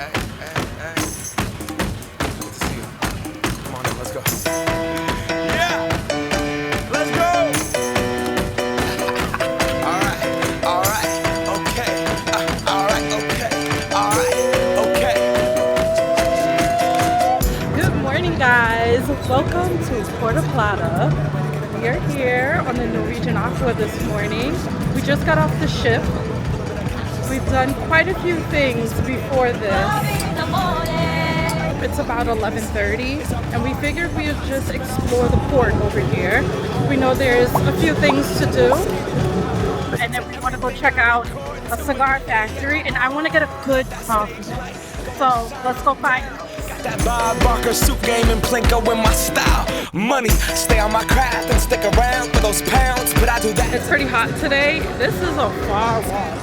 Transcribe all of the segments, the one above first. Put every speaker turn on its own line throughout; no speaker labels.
Good to see you. Come on in, let's go. Yeah! Let's go! Alright, okay. Alright, okay.
Good morning, guys. Welcome to Puerto Plata. We are here on the Norwegian Aqua this morning. We just got off the ship. We've done quite a few things before this. It's about 11:30 and we figured we would just explore the port over here. We know there's a few things to do. And then we want to go check out a cigar factory and I want to get a good coffee. So let's go find it.
That Bob Barker soup game and Plinko in my style. Money, stay on my craft and stick around for those pounds, but I do that.
It's pretty hot today. This is a far walk.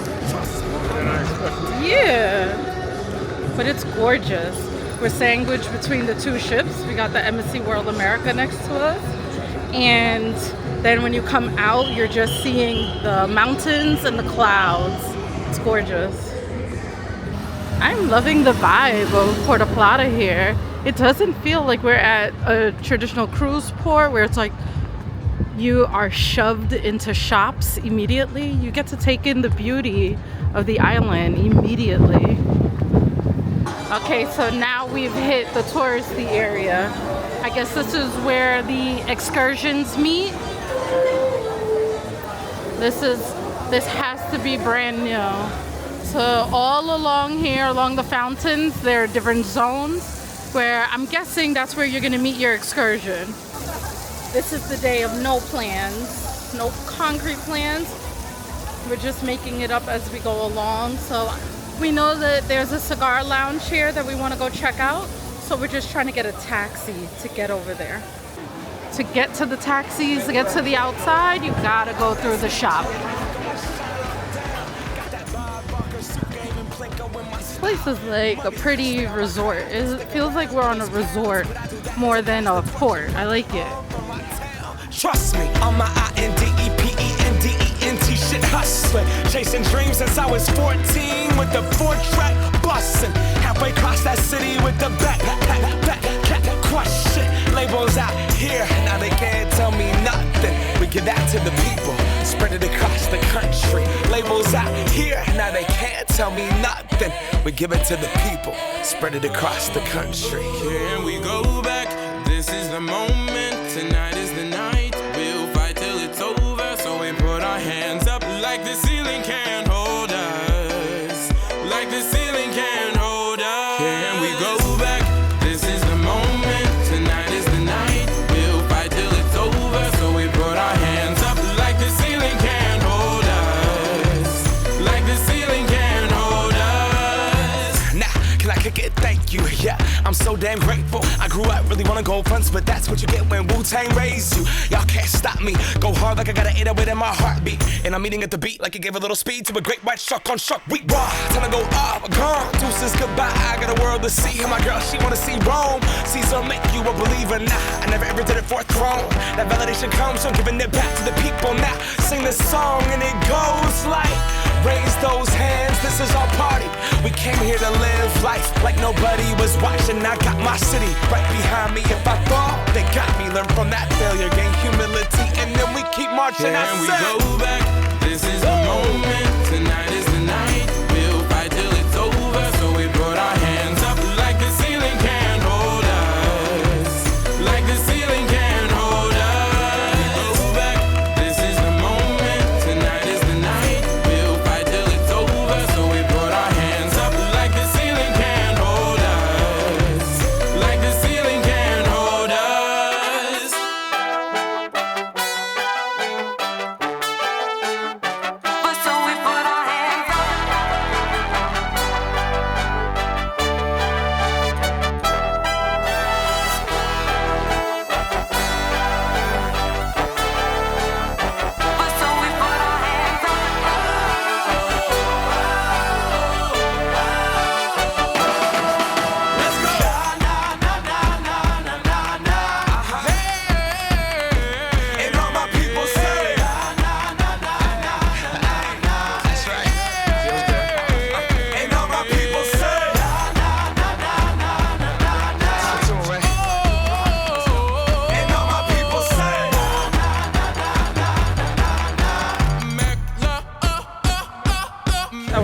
Yeah, but it's gorgeous. We're sandwiched between the two ships. We got the Embassy World America next to us. And then when you come out, you're just seeing the mountains and the clouds. It's gorgeous. I'm loving the vibe of Puerto Plata here. It doesn't feel like we're at a traditional cruise port where it's like you are shoved into shops immediately. You get to take in the beauty of the island immediately. Okay, so now we've hit the touristy area. I guess this is where the excursions meet. This has to be brand new. So all along here, along the fountains, there are different zones where I'm guessing that's where you're gonna meet your excursion. This is the day of no plans, no concrete plans. We're just making it up as we go along. So we know that there's a cigar lounge here that we want to go check out. So we're just trying to get a taxi to get over there. To get to the taxis, to get to the outside, you gotta go through the shop. This place is like a pretty resort. It feels like we're on a resort more than a port. I like it.
Trust me, on my INDEPENDENT shit hustling. Chasing dreams since I was 14 with the 4-track bustin'. Halfway across that city with the back crush shit. Labels out here, now they can't tell me nothing. We give that to the people, spread it across the country. Labels out here, now they can't tell me nothing. We give it to the people, spread it across the country.
Here we go back, this is the moment, tonight is the night. We'll fight till it's over, so we put our hands up like the ceiling can't hold us. Like the ceiling can't hold us. Here we go back, this is the moment, tonight is the night. We'll fight till it's over, so we put our hands up like the ceiling can't hold us. Like the ceiling can't hold us.
Nah, can I kick it? Thank you, yeah. I'm so damn grateful. I grew up really wanna go fronts, but that's what you get when Wu-Tang raised you. Y'all can't stop me. Go hard like I got an 808 in my heartbeat. And I'm eating at the beat like it gave a little speed to a great white shark on shark week. Raw, time to go up, gone. Deuces goodbye. I got a world to see. And my girl, she wanna see Rome. Caesar make you a believer. Nah, I never ever did it for a throne. That validation comes from giving it back to the people. Now sing this song and it goes like, raise those hands, this is our party. We came here to live life like nobody was watching. I got my city right behind me. If I fall, they got me. Learn from that failure, gain humility, and then we keep marching.
Can we go back? This is the moment. Tonight is the night. We'll fight till it's over. So we put our hands up like the ceiling can't hold us. Like the ceiling can't hold us. Go back. This is the moment. Tonight is the night. We'll fight till it's over. So we put our hands up like the ceiling can't hold us. Like the ceiling can't hold us.
So we put our hands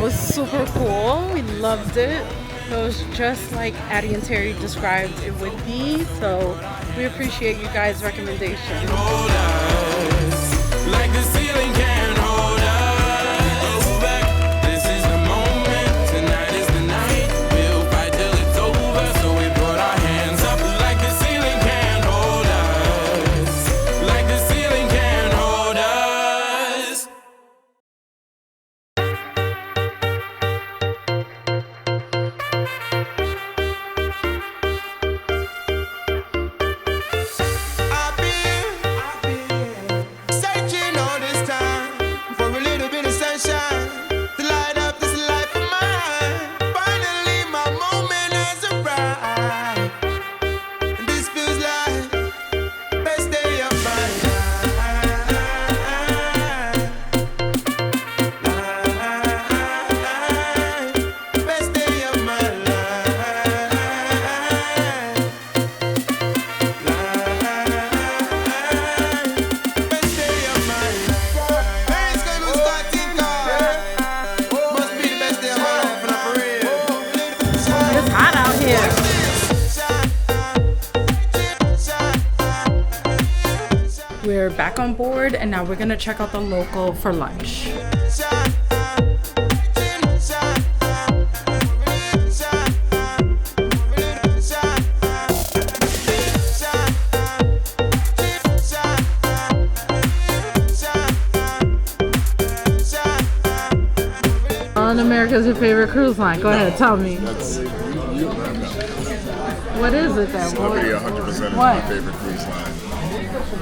was super cool. We loved it. It was just like Addie and Terry described it would be. So we appreciate you guys' recommendation.
Hold us, like the ceiling can't hold us back. This is the moment, tonight is the night. We'll fight till it's over, so we put our hands up like the ceiling can't hold us, like the ceiling can't hold us. I've been searching all this time for a little bit of sunshine to light up this life of mine. Finally, my moment has arrived, and this feels like best day of my life. Best day of my life. Best day of my life. Parents gonna start thinking, must be the best day of my life, and I'm for real.
It's hot out here. We're back on board and now we're gonna check out the local for lunch. Holland America is your favorite cruise line. Go ahead, tell me.
That's
What is it then?
Celebrity 100% is
What?
my favorite cruise line.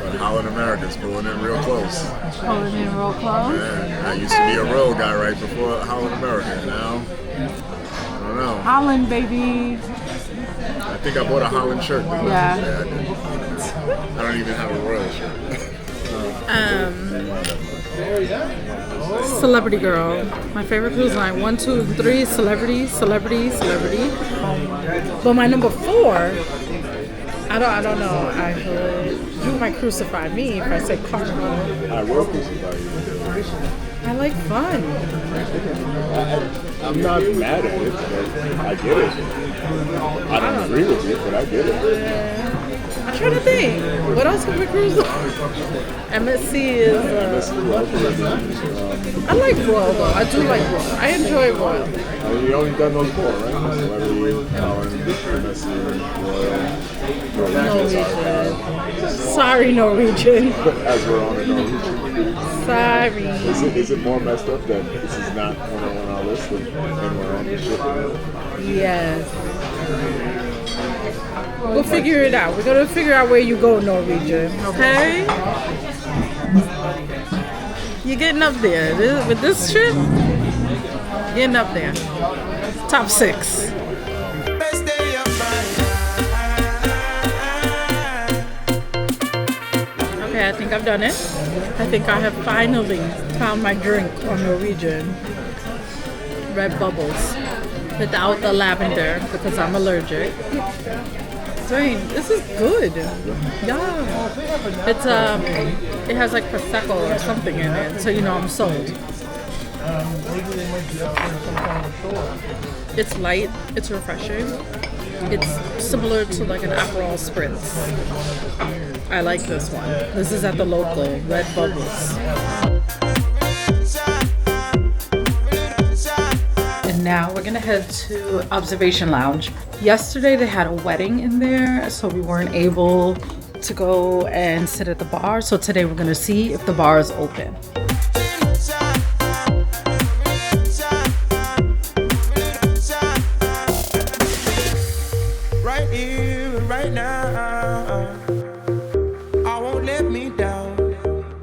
But Holland America's pulling in real close.
Pulling in real close.
Man, I used to be a road guy right before Holland America. Now, I don't know.
Holland, baby.
I think I bought a Holland shirt. Didn't I?
Yeah.
I did. I don't even have a Royal shirt.
Celebrity girl. My favorite cruise line. 1, 2, 3. Celebrity. But my number 4. I don't know. You might crucify me if I say Carnival.
I will crucify you.
I like fun.
I'm not mad at it, but I get it. I don't agree with it, but I get it.
I'm trying to think. What else can we cruise on? MSC is. I like Royal though. I do like Royal. I enjoy Royal.
You only done those 4, right? Celebrity, Holland, MSC, Royal.
Sorry, Norwegian.
As we're on a Norwegian.
Sorry.
Is it more messed up that this is not one on our list and we're on the ship?
Yes. We'll figure it out. We're gonna figure out where you go, Norwegian. Okay? You're getting up there. With this trip, getting up there. Top 6.
Best day of my life.
Okay, I think I've done it. I think I have finally found my drink on Norwegian. Red Bubbles. Without the lavender because I'm allergic. Dang, this is good. Yeah. It's it has like prosecco or something in it, so you know I'm sold. It's light, it's refreshing. It's similar to like an Aperol Spritz. I like this one. This is at the local, Red Bubbles. And now we're gonna head to Observation Lounge. Yesterday they had a wedding in there, so we weren't able to go and sit at the bar. So today we're gonna see if the bar is open.
Right here, right now. I won't let me down,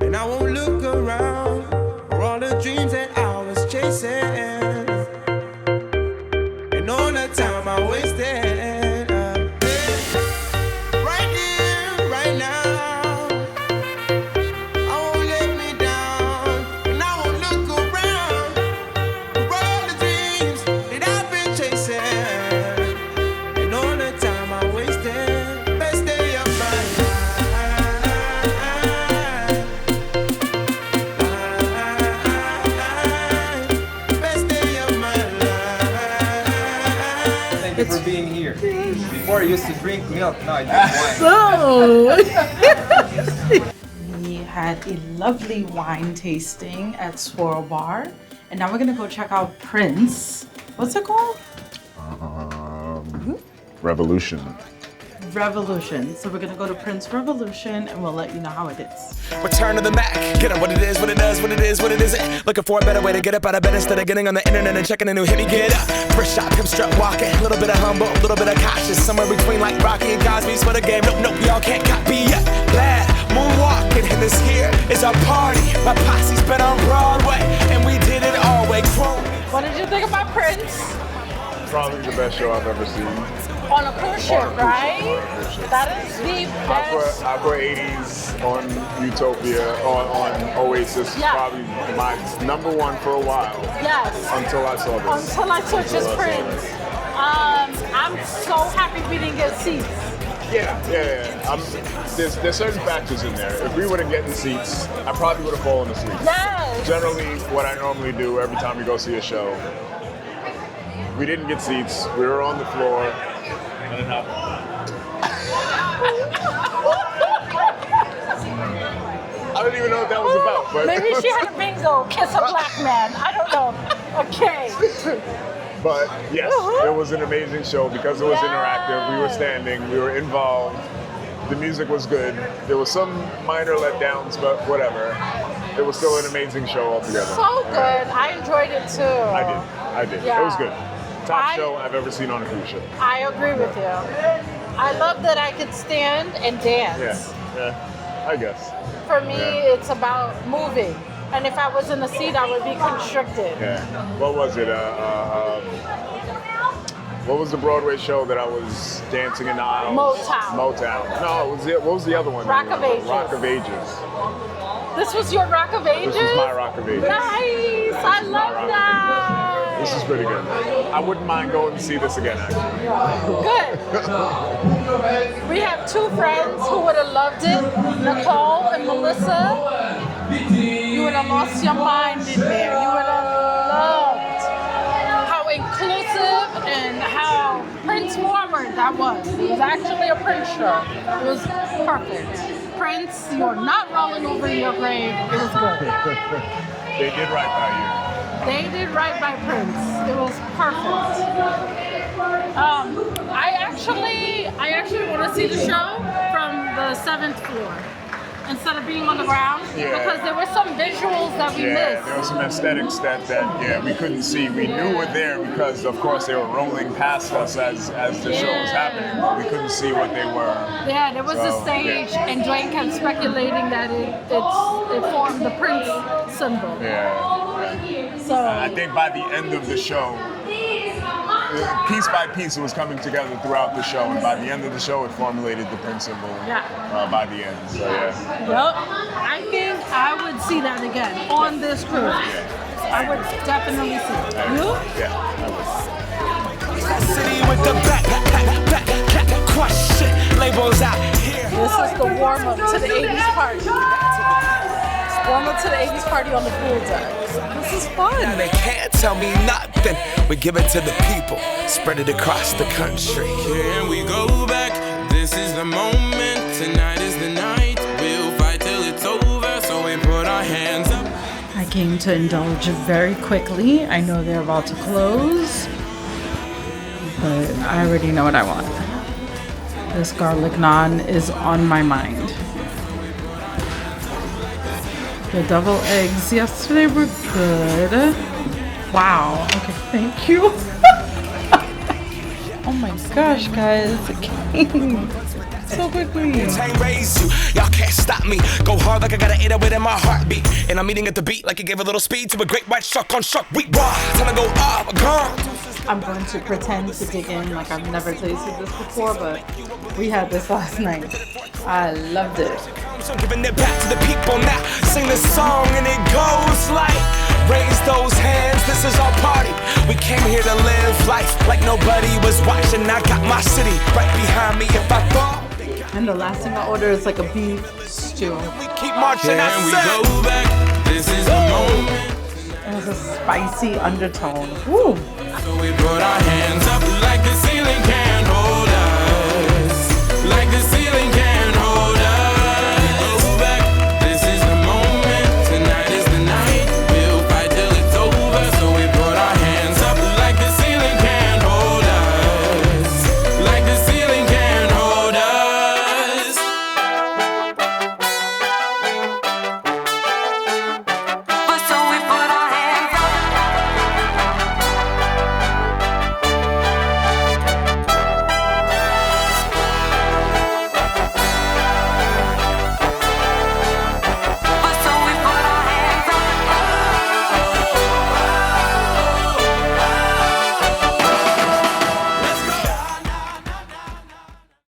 and I won't look around for all the dreams that I was chasing. All the time I wasted. Right here, right now. I won't let me down.
you for being here. Before I used to drink milk, now I drink wine.
We had a lovely wine tasting at Swirl Bar, and now we're gonna go check out Prince. What's it called?
Revolution.
Revolution. So we're gonna go to Prince Revolution, and we'll let you know how it is.
Return to the Mac. Get up what it is, what it does, what it is, what it isn't. Looking for a better way to get up out of bed instead of getting on the internet and checking a new hit. Me get up. First shot, hip strut walking. A little bit of humble, a little bit of cautious. Somewhere between like Rocky and Cosby's for the game. Nope, y'all can't copy yet. Glad moonwalking, and this here is our party. My posse's been on Broadway, and we did it all way.
What did you think about Prince?
Probably the best show I've ever seen.
On a cruise ship, right? That is the best.
Aqua 80s on Utopia, on Oasis,
Yeah.
probably my number one for a while.
Yes.
Until I saw this.
Until I saw just Prince. I'm so happy we didn't get seats.
Yeah. There's certain factors in there. If we would have gotten seats, I probably would have fallen asleep.
Yes.
Generally, what I normally do every time we go see a show, we didn't get seats. We were on the floor. And it happened. I don't even know what that was about. But
Maybe she had a bingo, kiss a black man. I don't know. Okay.
But yes, it was an amazing show because it was interactive. We were standing, we were involved. The music was good. There was some minor letdowns, but whatever. It was still an amazing show altogether.
So good. I enjoyed it too.
I did.
Yeah.
It was good. Top show I've ever seen on a cruise ship.
I agree with you. I love that I could stand and dance.
Yeah, I guess.
For me, it's about moving. And if I was in a seat, I would be constricted.
Yeah. What was it? What was the Broadway show that I was dancing in the aisles? Motown. No, what was the other one?
Rock of Ages.
Rock of Ages.
This was your Rock of Ages?
This was my Rock of Ages.
Nice! I love that!
This is pretty good. I wouldn't mind going to see this again, actually.
Good. We have two friends who would have loved it, Nicole and Melissa. You would have lost your mind in there. You would have loved how inclusive and how Prince forward that was. It was actually a Prince show. It was perfect. Prince, you're not rolling over in your grave. It was good.
They did right by you.
They did right by Prince. It was perfect. I actually want to see the show from the 7th floor instead of being on the ground because there were some visuals that we missed.
There were some aesthetics that we couldn't see. We knew were there because of course they were rolling past us as the show was happening, but we couldn't see what they were.
Yeah, there was a stage and Dwayne kept speculating that it formed the Prince symbol.
Yeah.
So
I think by the end of the show, piece by piece, it was coming together throughout the show, and by the end of the show, it formulated the Prince symbol. By the end. So
Yep. I think I would see that again on this cruise. I would definitely see it. You?
Yeah, I would.
City with the back, crush shit, labels out here.
This is the warm up to the 80s party. Warm up to the 80s party on the pool deck. This is fun.
Now they can't tell me nothing. We give it to the people, spread it across the country.
Here we go back. This is the moment. Tonight is the night. We'll fight till it's over. So we put our hands up.
I came to indulge very quickly. I know they're about to close, but I already know what I want. This garlic naan is on my mind. The double eggs yesterday were good. Wow. Okay, thank you. Oh my gosh, guys. It came so quickly.
Raise you, y'all can't stop me. Go hard like I got an 808 in my heartbeat. And I'm eating at the beat like it gave a little speed to a great white shark on shark. We raw, time to go off, gone.
I'm going to pretend to dig in like I've never tasted this before, but we had this last night. I loved it.
So giving it back to the people now. Sing this song and it goes like, raise those hands, this is our party. We came here to live life like nobody was watching. I got my city right behind me if I fall.
And the last thing I order is like a beef stew.
We keep marching,
Can we go back? This is the moment.
It has a spicy undertone. Woo!
So we put our hands up like the sea.